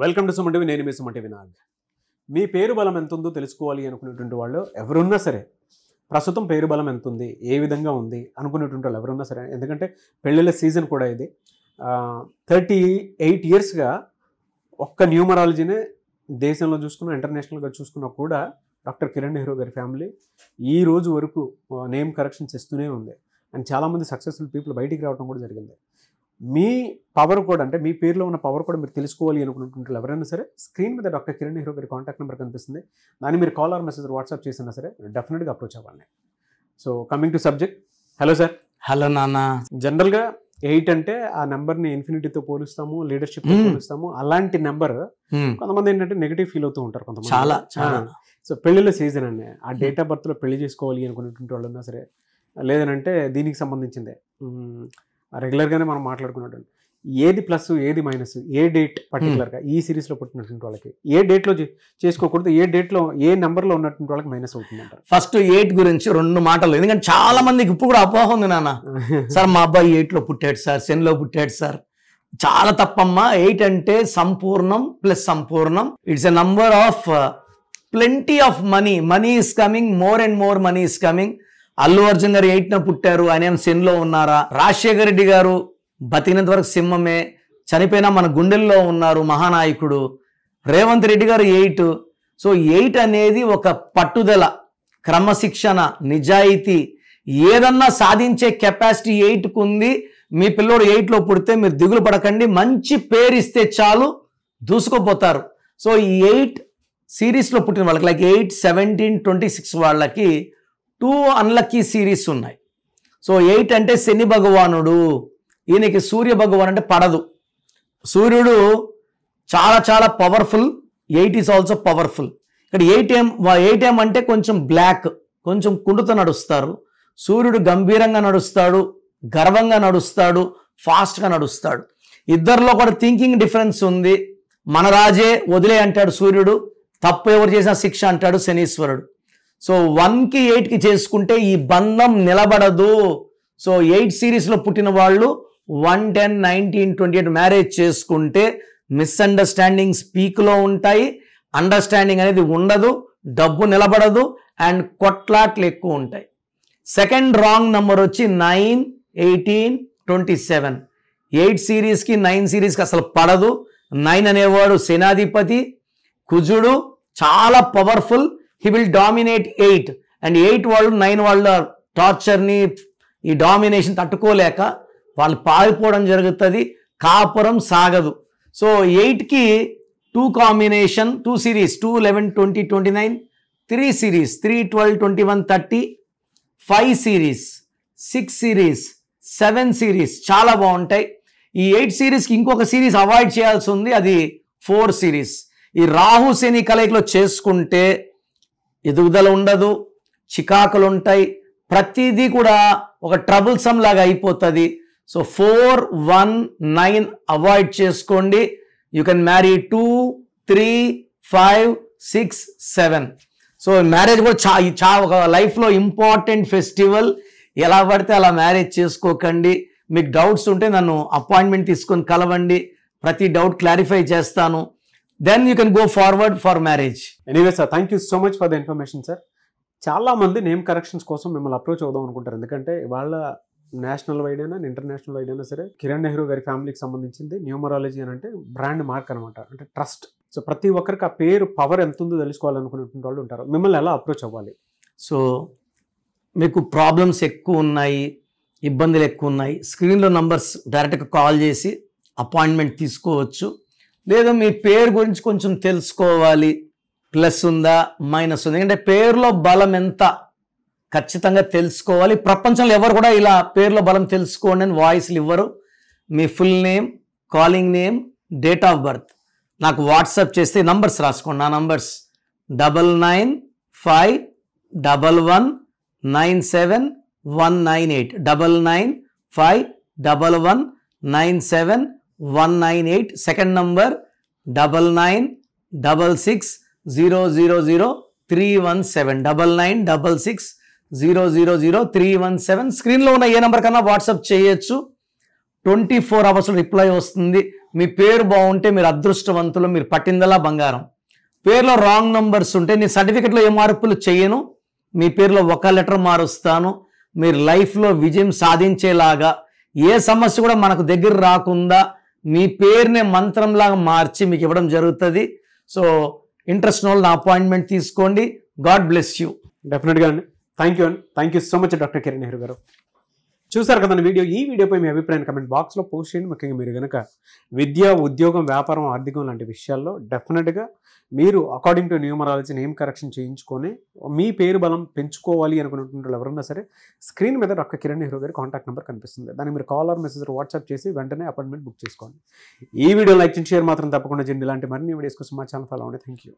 Welcome to Suman TV. నేను మీ Suman TV Nag. మీ పేరు బలం ఎంత ఉందో తెలుసుకోవాలి అనుకునేటువంటి వాళ్ళు ఎవరున్నా సరే, ప్రస్తుతం పేరు బలం ఎంత ఉంది, ఏ విధంగా ఉంది అనుకునేటువంటి వాళ్ళు ఎవరున్నా సరే, ఎందుకంటే పెళ్ళిళ్ళ సీజన్ కూడా ఇది. 38 ఇయర్స్గా ఒక్క న్యూమరాలజీనే దేశంలో చూసుకున్నా, ఇంటర్నేషనల్గా చూసుకున్నా కూడా డాక్టర్ కిరణ్ నెహ్రూ గారి ఫ్యామిలీ ఈ రోజు వరకు నేమ్ కరెక్షన్స్ ఇస్తూనే ఉంది. అండ్ చాలామంది సక్సెస్ఫుల్ పీపుల్ బయటికి రావడం కూడా జరిగింది. మీ పవర్ కూడా, అంటే మీ పేరులో ఉన్న పవర్ కూడా మీరు తెలుసుకోవాలి అనుకుంటుంటారు ఎవరైనా సరే, స్క్రీన్ మీద డాక్టర్ కిరణ్ నెహ్రూ గారి కాంటాక్ట్ నెంబర్ కనిపిస్తుంది. దాన్ని మీరు కాల్ ఆర్ మెసేజ్ వాట్సాప్ చేసినా సరే డెఫినెట్గా అప్రోచ్ అవ్వాలి. So coming to subject. Hello sir. Hello నాన్న. జనరల్గా 8 అంటే ఆ నెంబర్ని ఇన్ఫినిటీతో పోలుస్తాము, లీడర్షిప్ పోలుస్తాము. అలాంటి నెంబర్ కొంతమంది ఏంటంటే నెగిటివ్ ఫీల్ అవుతూ ఉంటారు కొంతమంది. చాలా. సో పెళ్ళిళ్ళ సీజన్ అండి, ఆ డేట్ ఆఫ్ బర్త్లో పెళ్లి చేసుకోవాలి అనుకునేటువంటి వాళ్ళు ఉన్నా సరే, లేదనంటే దీనికి సంబంధించిందే రెగ్యులర్గానే మనం మాట్లాడుకున్నట్టు ఏది ప్లస్ ఏది మైనస్, ఏ డేట్ పర్టికులర్గా ఈ సిరీస్లో పుట్టినటువంటి వాళ్ళకి ఏ డేట్లో చేసుకోకూడదు, ఏ డేట్లో ఏ నెంబర్లో ఉన్నటువంటి వాళ్ళకి మైనస్ అవుతుందంటారు. ఫస్ట్ 8 గురించి 2 మాటలు, ఎందుకంటే చాలా మందికి ఇప్పుడు కూడా అపోహ ఉంది నాన్న. సార్ మా అబ్బాయి 8లో పుట్టాడు సార్, 10లో పుట్టాడు సార్. చాలా తప్పమ్మా. 8 అంటే సంపూర్ణం ప్లస్ సంపూర్ణం. It's a number of plenty of money. Money is coming, more and more money is coming. Allu Arjun గారు 8న పుట్టారు, ఆయన 10లో ఉన్నారా? రాజశేఖర రెడ్డి గారు బతికినంత వరకు సింహమే, చనిపోయినా మన గుండెల్లో ఉన్నారు, మహానాయకుడు. రేవంత్ రెడ్డి గారు 8. సో 8 అనేది ఒక పట్టుదల, క్రమశిక్షణ, నిజాయితీ, ఏదన్నా సాధించే కెపాసిటీ 8కు ఉంది. మీ పిల్లోడు 8లో పుడితే మీరు దిగులు పడకండి, మంచి పేరు ఇస్తే చాలు, దూసుకుపోతారు. సో ఈ 8 సిరీస్లో పుట్టిన వాళ్ళకి, లైక్ 8, 17, 26 వాళ్ళకి 2 అన్లక్కీ సిరీస్ ఉన్నాయి. సో 8 అంటే శని భగవానుడు, ఈయనకి సూర్య భగవాన్ అంటే పడదు. సూర్యుడు చాలా చాలా పవర్ఫుల్, 8 ఈజ్ ఆల్సో పవర్ఫుల్. ఇక్కడ 8 అంటే కొంచెం బ్లాక్, కొంచెం కుండుతో నడుస్తారు. సూర్యుడు గంభీరంగా నడుస్తాడు, గర్వంగా నడుస్తాడు, ఫాస్ట్గా నడుస్తాడు. ఇద్దరిలో కూడా థింకింగ్ డిఫరెన్స్ ఉంది. మన రాజే వదిలే అంటాడు సూర్యుడు, తప్పు ఎవరు చేసినా శిక్ష అంటాడు శనీశ్వరుడు. సో 1కి 8కి చేసుకుంటే ఈ బంధం నిలబడదు. సో 8 సిరీస్లో పుట్టిన వాళ్ళు 1, 10, 19, 28 మ్యారేజ్ చేసుకుంటే మిస్అండర్స్టాండింగ్స్ పీక్లో ఉంటాయి, అండర్స్టాండింగ్ అనేది ఉండదు, డబ్బు నిలబడదు, అండ్ కొట్లాట్లు ఎక్కువ ఉంటాయి. సెకండ్ రాంగ్ నెంబర్ వచ్చి 9, 18, 27. 8 సిరీస్కి 9 సిరీస్కి అసలు పడదు. 9 అనేవాడు సేనాధిపతి, కుజుడు, చాలా powerful. He will dominate 8. And 8 వాళ్ళు 9 వాళ్ళ టార్చర్ని, ఈ డామినేషన్ తట్టుకోలేక వాళ్ళు పారిపోవడం జరుగుతుంది, కాపురం సాగదు. సో 8కి 2 combination, 2 series, 2, 11, 20, 29, 3 series, 3, 12, 21, 30, 5 series, 6 series, 7 series చాలా బాగుంటాయి. ఈ 8 సిరీస్కి ఇంకొక సిరీస్ అవాయిడ్ చేయాల్సి ఉంది, అది 4 సిరీస్. ఈ రాహు శని కలయికలో చేసుకుంటే ఎదుగుదల ఉండదు, చికాకులు ఉంటాయి, ప్రతిదీ కూడా ఒక ట్రబుల్సమ్ లాగా అయిపోతుంది. సో 4, 1, 9 అవాయిడ్ చేసుకోండి. You can marry 2, 3, 5, 6, 7. So marriage కూడా ఒక లైఫ్లో ఇంపార్టెంట్ ఫెస్టివల్. ఎలా పడితే అలా మ్యారేజ్ చేసుకోకండి. మీకు డౌట్స్ ఉంటే నన్ను అపాయింట్మెంట్ తీసుకొని కలవండి, ప్రతి డౌట్ క్లారిఫై చేస్తాను. Then you can go forward for marriage. Anyway sir, thank you so much for the information sir. చాలామంది నేమ్ కరెక్షన్స్ కోసం మిమ్మల్ని అప్రోచ్ అవుదాం అనుకుంటారు, ఎందుకంటే వాళ్ళ నేషనల్ వైడ్ అయినా ఇంటర్నేషనల్ వైడ్ అయినా సరే కిరణ్ నెహ్రూ గారి ఫ్యామిలీకి సంబంధించింది న్యూమరాలజీ అని అంటే బ్రాండ్ మార్క్ అనమాట, అంటే ట్రస్ట్. సో ప్రతి ఒక్కరికి ఆ పేరు పవర్ ఎంత ఉందో తెలుసుకోవాలనుకునేటువంటి వాళ్ళు ఉంటారు. మిమ్మల్ని ఎలా అప్రోచ్ అవ్వాలి? సో మీకు ప్రాబ్లమ్స్ ఎక్కువ ఉన్నాయి, ఇబ్బందులు ఎక్కువ ఉన్నాయి, స్క్రీన్లో నంబర్స్ డైరెక్ట్గా కాల్ చేసి అపాయింట్మెంట్ తీసుకోవచ్చు. లేదా మీ పేరు గురించి కొంచెం తెలుసుకోవాలి, ప్లస్ ఉందా మైనస్ ఉందా, ఎందుకంటే పేరులో బలం ఎంత ఖచ్చితంగా తెలుసుకోవాలి. ప్రపంచంలో ఎవరు కూడా ఇలా పేరులో బలం తెలుసుకోండి అని వాయిస్లు ఇవ్వరు. మీ full name, calling name, date of birth నాకు వాట్సాప్ చేస్తే నంబర్స్ రాసుకోండి. నా నంబర్స్ 9951197198, 9951197198. Second number 9966000317, 9966000317. స్క్రీన్లో ఉన్న ఏ నెంబర్ కన్నా వాట్సాప్ చేయొచ్చు. 24 hours రిప్లై వస్తుంది. మీ పేరు బాగుంటే మీరు అదృష్టవంతులు, మీరు పట్టిందలా బంగారం. పేరులో రాంగ్ నంబర్స్ ఉంటే నేను సర్టిఫికెట్లో ఏ మార్పులు చేయను, మీ పేరులో ఒక లెటర్ మారుస్తాను. మీరు లైఫ్లో విజయం సాధించేలాగా ఏ సమస్య కూడా మనకు దగ్గర రాకుండా మీ పేరునే మంత్రంలాగా మార్చి మీకు ఇవ్వడం జరుగుతుంది. సో ఇంట్రెస్ట్ ఉన్న వాళ్ళు నా అపాయింట్మెంట్ తీసుకోండి. God bless you. డెఫినెట్గా అండి. థ్యాంక్ యూ అండి. Thank you so much doctor Kiran Nehru గారు. చూసారు కదండి వీడియో. ఈ వీడియోపై మీ అభిప్రాయాన్ని కమెంట్ బాక్స్లో పోస్ట్ చేయండి. ముఖ్యంగా మీరు కనుక విద్య, ఉద్యోగం, వ్యాపారం, ఆర్థికం లాంటి విషయాల్లో డెఫినెట్గా మీరు according to numerology name correction చేయించుకొని మీ పేరు బలం పెంచుకోవాలి అనుకున్నటువంటి వాళ్ళు ఎవరన్నా సరే స్క్రీన్ మీద డాక్టర్ కిరణ్ నెహ్రూ గారి కాంటాక్ట్ నెంబర్ కనిపిస్తుంది. దాన్ని మీరు కాల్ ఆర్ మెసేజ్ వాట్సాప్ చేసి వెంటనే అపాయింట్మెంట్ బుక్ చేసుకోండి. ఈ వీడియో లైక్ చేసి షేర్ మాత్రం తప్పకుండా చేయండి. ఇలాంటి మరిన్ని వీడియోస్ కోసం మా ఛానల్ ఫాలో అవ్వండి. Thank you.